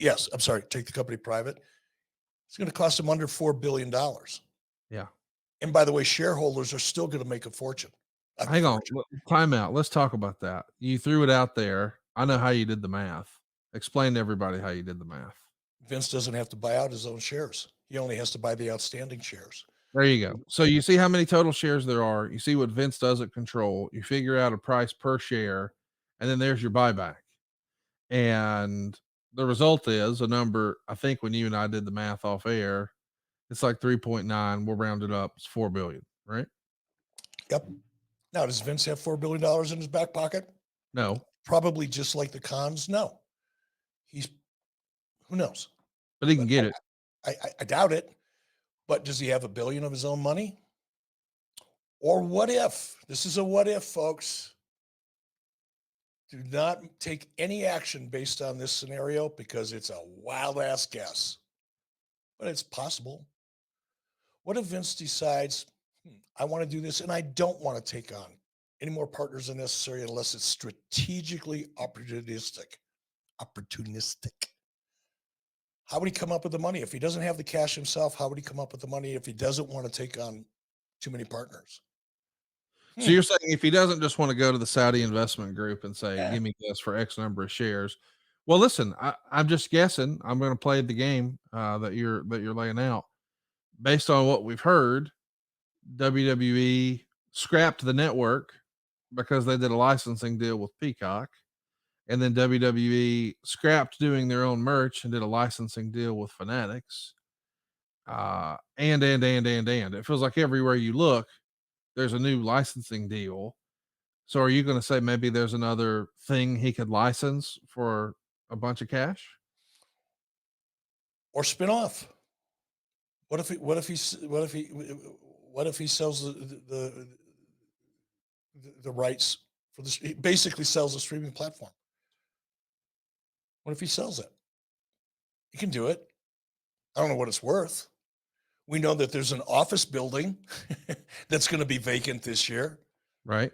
Yes, I'm sorry, take the company private. It's going to cost him under $4 billion. Yeah. And by the way, shareholders are still going to make a Hang on. fortune. Time out. Let's talk about that. You threw it out there. I know how you did the math. Explain to everybody how you did the math. Vince doesn't have to buy out his own shares. He only has to buy the outstanding shares. There you go. So you see how many total shares there are. You see what Vince doesn't control. You figure out a price per share, and then there's your buyback. And the result is a number. I think when you and I did the math off air, it's like 3.9. We'll round it up. It's 4 billion, right? Yep. Now, does Vince have $4 billion in his back pocket? No, Probably just like the cons. No, he's who knows, but he can but get it. I doubt it. But does he have $1 billion of his own money? Or what if this is a what if, folks? Do not take any action based on this scenario because it's a wild ass guess, but it's possible. What if Vince decides, I want to do this and I don't want to take on any more partners than necessary unless it's strategically opportunistic? Opportunistic. How would he come up with the money? If he doesn't have the cash himself, how would he come up with the money if he doesn't want to take on too many partners? So Hmm. you're saying if he doesn't just want to go to the Saudi investment group and say, Eh, "Give me this for X number of shares," well, listen, I'm just guessing. I'm going to play the game that you're laying out based on what we've heard. WWE scrapped the network because they did a licensing deal with Peacock, and then WWE scrapped doing their own merch and did a licensing deal with Fanatics. And it feels like everywhere you look, there's a new licensing deal. So are you going to say maybe there's another thing he could license for a bunch of cash? or spin off. What if he sells the rights for this? He basically sells a streaming platform. What if he sells it? He can do it. I don't know what it's worth. We know that there's an office building that's going to be vacant this year. Right.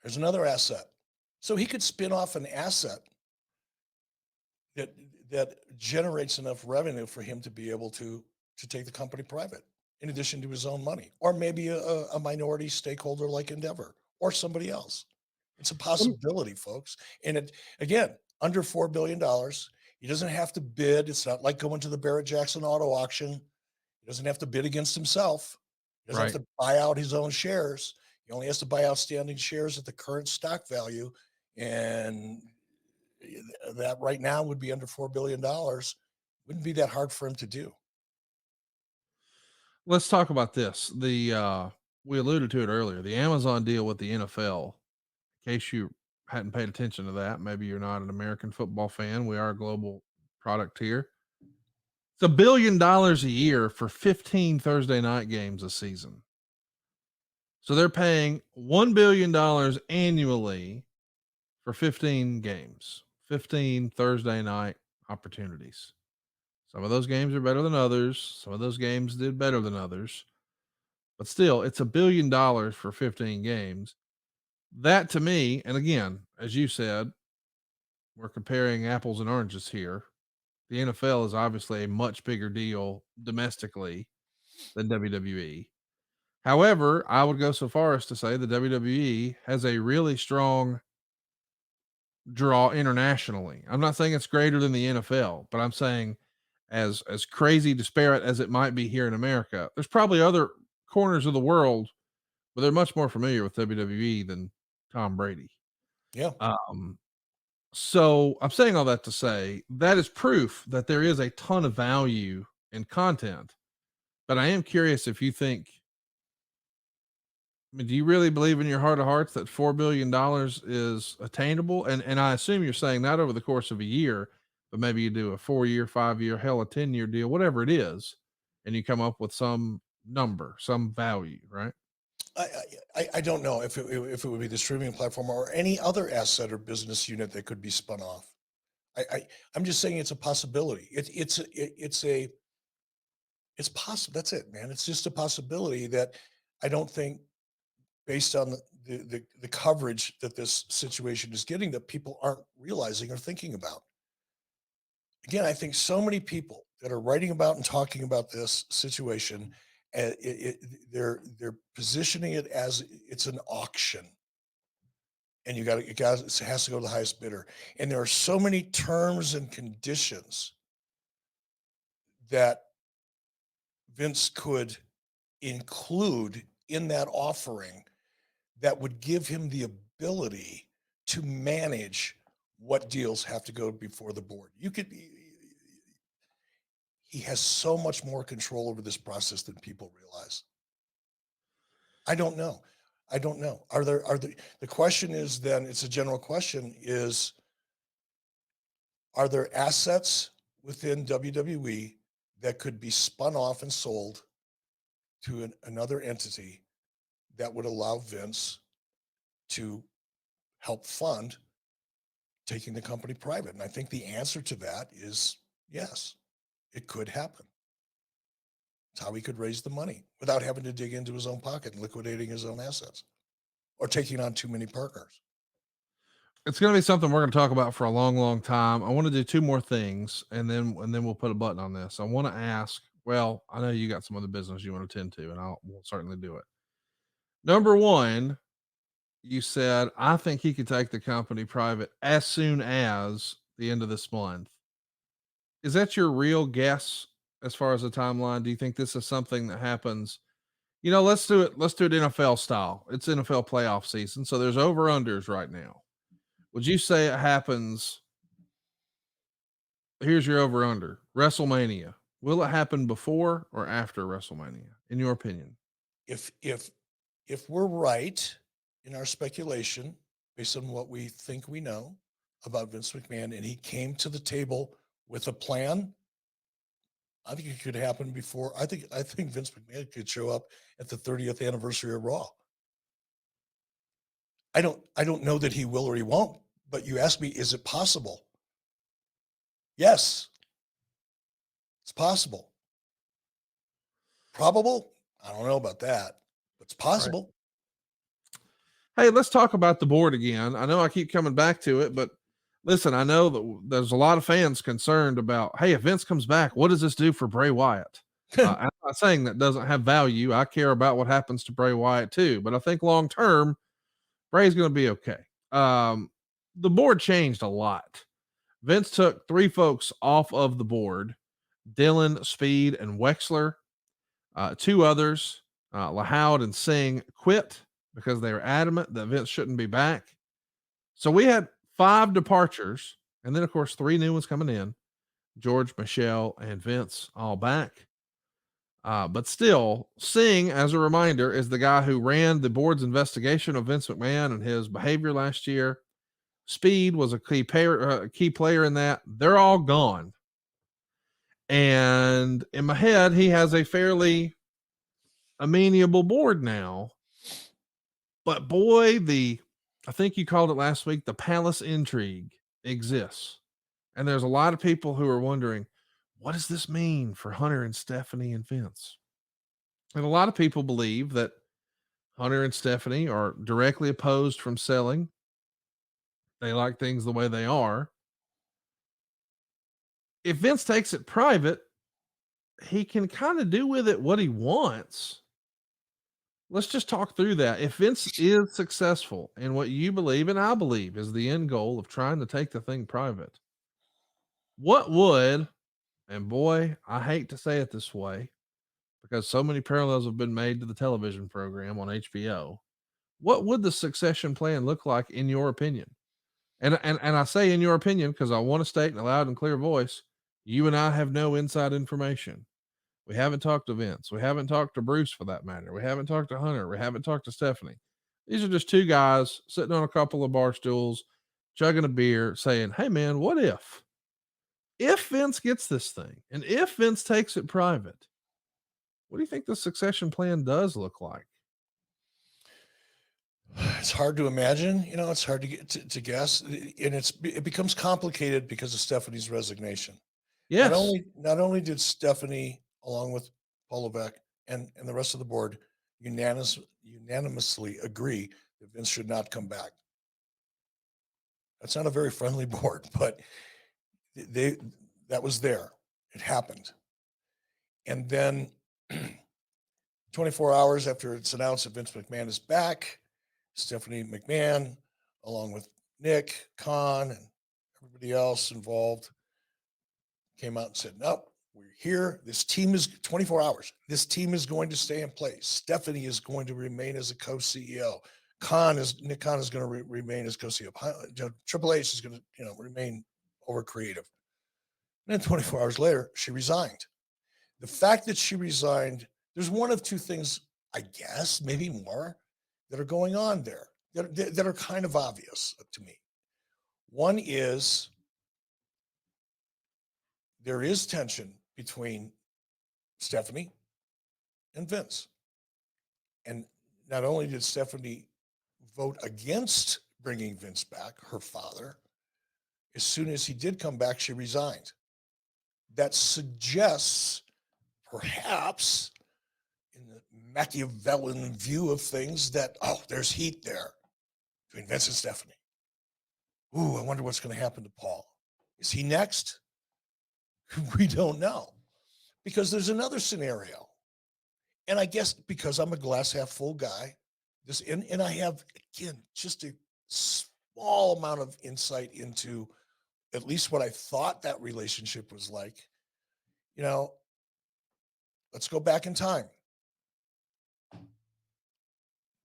There's another asset. So he could spin off an asset that that generates enough revenue for him to be able to take the company private in addition to his own money, or maybe a minority stakeholder like Endeavor or somebody else. It's a Lem- possibility, folks. And it again, under $4 billion. He doesn't have to bid. It's not like going to the Barrett Jackson auto auction. He doesn't have to bid against himself. He doesn't Right. have to buy out his own shares. He only has to buy outstanding shares at the current stock value. And that right now would be under $4 billion. Wouldn't be that hard for him to do. Let's talk about this. We alluded to it earlier. The Amazon deal with the NFL. In case you hadn't paid attention to that, maybe you're not an American football fan. We are a global product here. It's $1 billion a year for 15 Thursday night games a season. So they're paying $1 billion annually for 15 games, 15 Thursday night opportunities. Some of those games are better than others. Some of those games did better than others. But still, it's $1 billion for 15 games. That to me, and again, as you said, we're comparing apples and oranges here. The NFL is obviously a much bigger deal domestically than WWE. However, I would go so far as to say the WWE has a really strong draw internationally. I'm not saying it's greater than the NFL, but I'm saying as crazy disparate as it might be here in America, there's probably other corners of the world where they're much more familiar with WWE than Tom Brady. Yeah. Um, so I'm saying all that to say that is proof that there is a ton of value in content. But I am curious if you think, I mean, do you really believe in your heart of hearts that $4 billion is attainable? And I assume you're saying not over the course of a year, but maybe you do a 4 year, 5 year, hell, a 10-year deal, whatever it is, and you come up with some number, some value, right? I don't know if it would be the streaming platform or any other asset or business unit that could be spun off. I'm just saying it's a possibility. It's possible. That's it, man. It's just a possibility that I don't think, based on the coverage that this situation is getting, that people aren't realizing or thinking about. Again, I think so many people that are writing about and talking about this situation, they're positioning it as it's an auction, and it has to go to the highest bidder. And there are so many terms and conditions that Vince could include in that offering that would give him the ability to manage what deals have to go before the board. He has so much more control over this process than people realize. I don't know. I don't know. The question is then, it's a general question, are there assets within WWE that could be spun off and sold to another entity that would allow Vince to help fund taking the company private? And I think the answer to that is yes, it could happen. It's how he could raise the money without having to dig into his own pocket and liquidating his own assets or taking on too many partners. It's going to be something we're going to talk about for a long, long time. I want to do two more things, and then we'll put a button on this. I want to ask. Well, I know you got some other business you want to tend to, and we'll certainly do it. Number one, you said I think he could take the company private as soon as the end of this month. Is that your real guess as far as the timeline? Do you think this is something that happens? Let's do it. Let's do it NFL style. It's NFL playoff season, so there's over unders right now. Would you say it happens? Here's your over under WrestleMania. Will it happen before or after WrestleMania, in your opinion? If we're right in our speculation based on what we think we know about Vince McMahon, and he came to the table with a plan, I think it could happen before. I think Vince McMahon could show up at the 30th anniversary of Raw. I don't know that he will or he won't, but you asked me, is it possible? Yes, it's possible. Probable? I don't know about that, but it's Right. possible. Hey, let's talk about the board again. I know I keep coming back to it, but listen, I know that there's a lot of fans concerned about, hey, if Vince comes back, what does this do for Bray Wyatt? I'm not saying that doesn't have value. I care about what happens to Bray Wyatt too, but I think long term, Bray's going to be okay. The board changed a lot. Vince took three folks off of the board: Dylan, Speed, and Wexler. Two others, Lahoud and Singh, quit because they were adamant that Vince shouldn't be back. So we had 5 departures, and then, of course, 3 new ones coming in: George, Michelle, and Vince, all back. But still, Singh, as a reminder, is the guy who ran the board's investigation of Vince McMahon and his behavior last year. Speed was a key player in that. They're all gone. And in my head, he has a fairly amenable board now. But boy, I think you called it last week, the palace intrigue exists. And there's a lot of people who are wondering, what does this mean for Hunter and Stephanie and Vince? And a lot of people believe that Hunter and Stephanie are directly opposed from selling. They like things the way they are. If Vince takes it private, he can kind of do with it what he wants. Let's just talk through that. If Vince is successful in what you believe and I believe is the end goal of trying to take the thing private, what would, and boy, I hate to say it this way because so many parallels have been made to the television program on HBO. What would the succession plan look like in your opinion? And I say in your opinion because I want to state in a loud and clear voice, you and I have no inside information. We haven't talked to Vince. We haven't talked to Bruce for that matter. We haven't talked to Hunter. We haven't talked to Stephanie. These are just 2 guys sitting on a couple of bar stools, chugging a beer, saying, hey, man, what if? If Vince gets this thing and if Vince takes it private, what do you think the succession plan does look like? It's hard to imagine, it's hard to get to guess, and it becomes complicated because of Stephanie's resignation. Not Yes. only did Stephanie, along with Paul Levesque and the rest of the board, unanimously agree that Vince should not come back. That's not a very friendly board, but they that was there. It happened. And then 24 hours after it's announced that Vince McMahon is back, Stephanie McMahon, along with Nick Khan and everybody else involved, came out and said, nope, we're here. This team is 24 hours. This team is going to stay in place. Stephanie is going to remain as a co-CEO. Nick Khan is going to remain as co-CEO. Triple H is going to, remain over creative. And then 24 hours later, she resigned. The fact that she resigned, there's one of two things, I guess, maybe more, that are going on there that are kind of obvious to me. One is there is tension between Stephanie and Vince. And not only did Stephanie vote against bringing Vince back, her father, as soon as he did come back, she resigned. That suggests perhaps in the Machiavellian view of things that, there's heat there between Vince and Stephanie. Ooh, I wonder what's going to happen to Paul. Is he next? We don't know, because there's another scenario. And I guess because I'm a glass half full guy, and I have, again, just a small amount of insight into at least what I thought that relationship was like. Let's go back in time.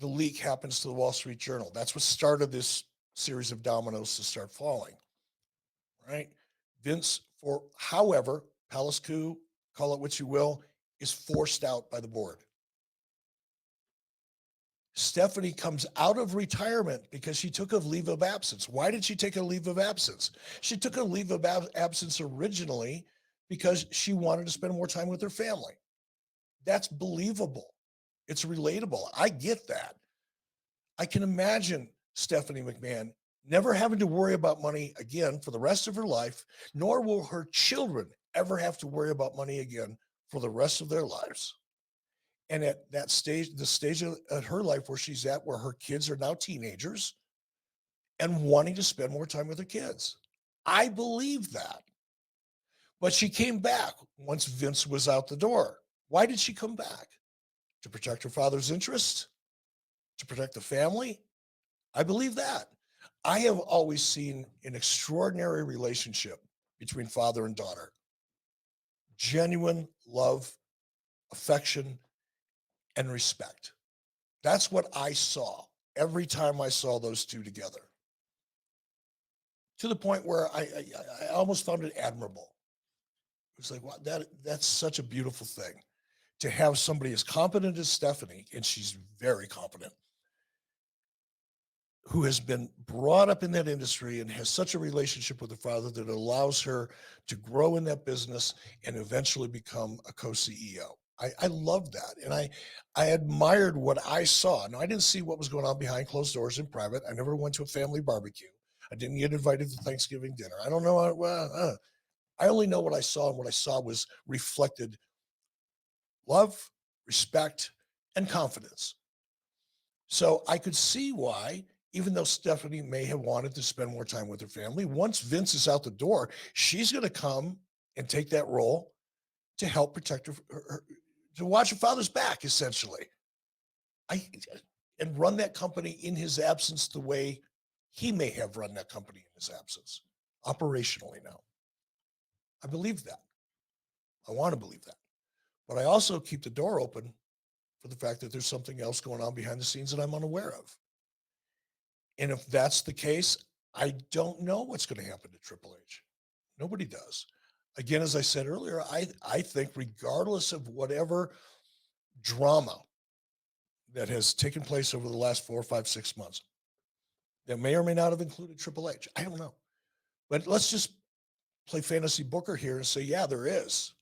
The leak happens to the Wall Street Journal. That's what started this series of dominoes to start falling, right? Vince, however, Palace coup, call it what you will, is forced out by the board. Stephanie comes out of retirement because she took a leave of absence. Why did she take a leave of absence? She took a leave of absence originally because she wanted to spend more time with her family. That's believable. It's relatable. I get that. I can imagine Stephanie McMahon never having to worry about money again for the rest of her life, nor will her children ever have to worry about money again for the rest of their lives. And at that stage, the stage of her life where she's at, where her kids are now teenagers and wanting to spend more time with her kids. I believe that. But she came back once Vince was out the door. Why did she come back? To protect her father's interests? To protect the family? I believe that. I have always seen an extraordinary relationship between father and daughter. Genuine love, affection, and respect. That's what I saw every time I saw those two together. To the point where I almost found it admirable. It was like, wow, that's such a beautiful thing. To have somebody as competent as Stephanie, and she's very competent, who has been brought up in that industry and has such a relationship with her father that allows her to grow in that business and eventually become a co-CEO. I love that. And I admired what I saw. Now, I didn't see what was going on behind closed doors in private. I never went to a family barbecue. I didn't get invited to Thanksgiving dinner. I don't know. I only know what I saw, and what I saw was reflected love, respect, and confidence. So I could see why, even though Stephanie may have wanted to spend more time with her family, once Vince is out the door, she's going to come and take that role to help protect her, to watch her father's back, essentially. And run that company in his absence the way he may have run that company in his absence, operationally now. I believe that. I want to believe that. But I also keep the door open for the fact that there's something else going on behind the scenes that I'm unaware of. And if that's the case, I don't know what's going to happen to Triple H. Nobody does. Again, as I said earlier, I think regardless of whatever drama that has taken place over the last 4, 5, 6 months, that may or may not have included Triple H. I don't know. But let's just play fantasy booker here and say, yeah, there is.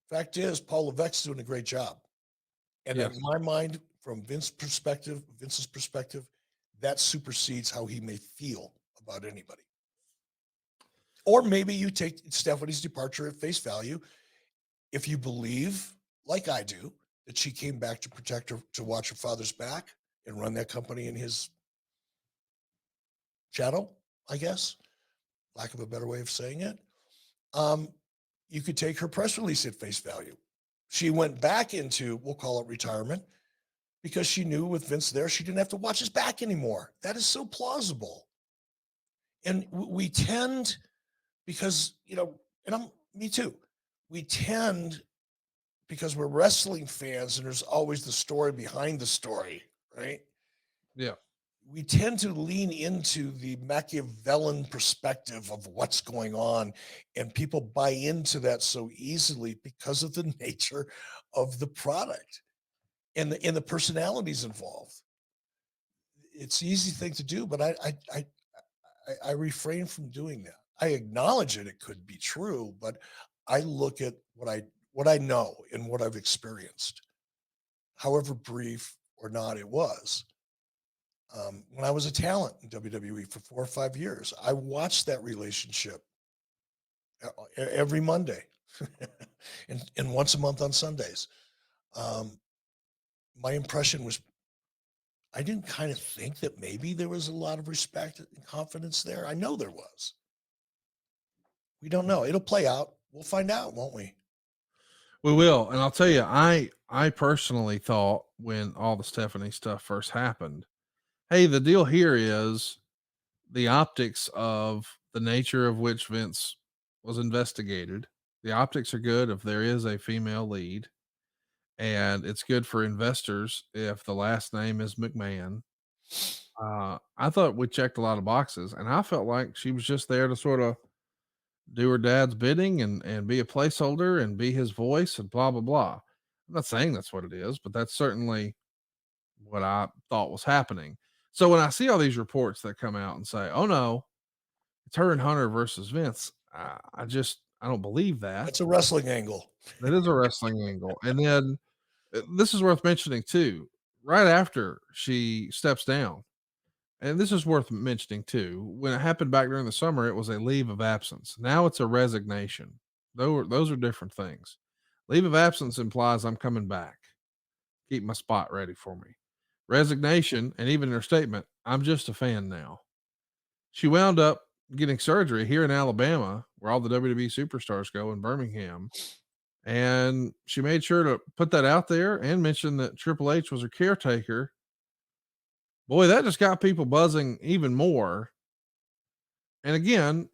Fact is, Paul Levesque's doing a great job. And Yes. in my mind, from Vince's perspective, that supersedes how he may feel about anybody. Or maybe you take Stephanie's departure at face value. If you believe, like I do, that she came back to protect her, to watch her father's back and run that company in his shadow, I guess, lack of a better way of saying it. um, you could take her press release at face value. She went back into, we'll call it retirement, because she knew with Vince there, she didn't have to watch his back anymore. That is so plausible. And we tend, because, and me too, we tend, because we're wrestling fans and there's always the story behind the story, right? Yeah. We tend to lean into the Machiavellian perspective of what's going on, and people buy into that so easily because of the nature of the product and the personalities involved. It's an easy thing to do, but I refrain from doing that. I acknowledge it; it could be true, but I look at what I know and what I've experienced, however brief or not it was. When I was a talent in WWE for 4 or 5 years, I watched that relationship every Monday and once a month on Sundays. Um, my impression was I didn't kind of think that maybe there was a lot of respect and confidence there. I know there was. We don't know. It'll play out. We'll find out, won't we? We will. And I'll tell you, I personally thought when all the Stephanie stuff first happened, hey, the deal here is the optics of the nature of which Vince was investigated. The optics are good if there is a female lead, and it's good for investors if the last name is McMahon. I thought we checked a lot of boxes, and I felt like she was just there to sort of do her dad's bidding and be a placeholder and be his voice and blah blah blah. I'm not saying that's what it is, but that's certainly what I thought was happening. So when I see all these reports that come out and say, "Oh no, it's her and Hunter versus Vince," I don't believe that. That's a wrestling angle. That is a wrestling angle. And then this is worth mentioning too. Right after she steps down, and this is worth mentioning too. When it happened back during the summer, it was a leave of absence. Now it's a resignation. Those are different things. Leave of absence implies I'm coming back. Keep my spot ready for me. Resignation, and even her statement, I'm just a fan now. She wound up getting surgery here in Alabama, where all the WWE superstars go in Birmingham. And she made sure to put that out there and mention that Triple H was her caretaker. Boy, that just got people buzzing even more. And again,